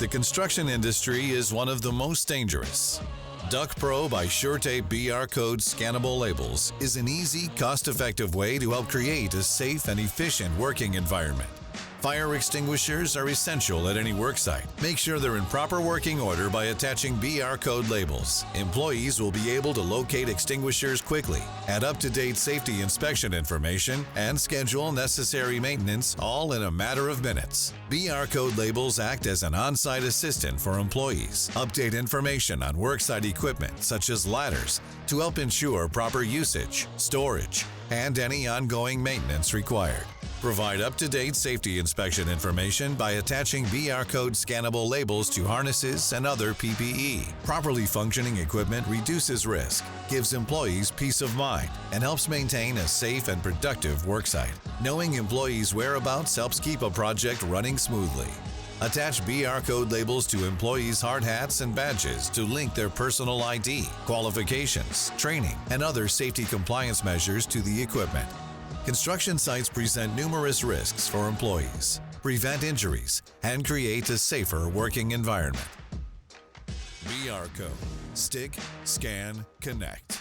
The construction industry is one of the most dangerous. DuckPro by SureTape BR Code Scannable Labels is an easy, cost-effective way to help create a safe and efficient working environment. Fire extinguishers are essential at any worksite. Make sure they're in proper working order by attaching BR code labels. Employees will be able to locate extinguishers quickly, add up-to-date safety inspection information, and schedule necessary maintenance all in a matter of minutes. BR code labels act as an on-site assistant for employees. Update information on worksite equipment such as ladders to help ensure proper usage, storage, and any ongoing maintenance required. Provide up-to-date safety inspection information by attaching BR code scannable labels to harnesses and other PPE. Properly functioning equipment reduces risk, gives employees peace of mind, and helps maintain a safe and productive worksite. Knowing employees' whereabouts helps keep a project running smoothly. Attach BR code labels to employees' hard hats and badges to link their personal ID, qualifications, training, and other safety compliance measures to the equipment. Construction sites present numerous risks for employees, prevent injuries, and create a safer working environment. BR Code. Stick, Scan, Connect.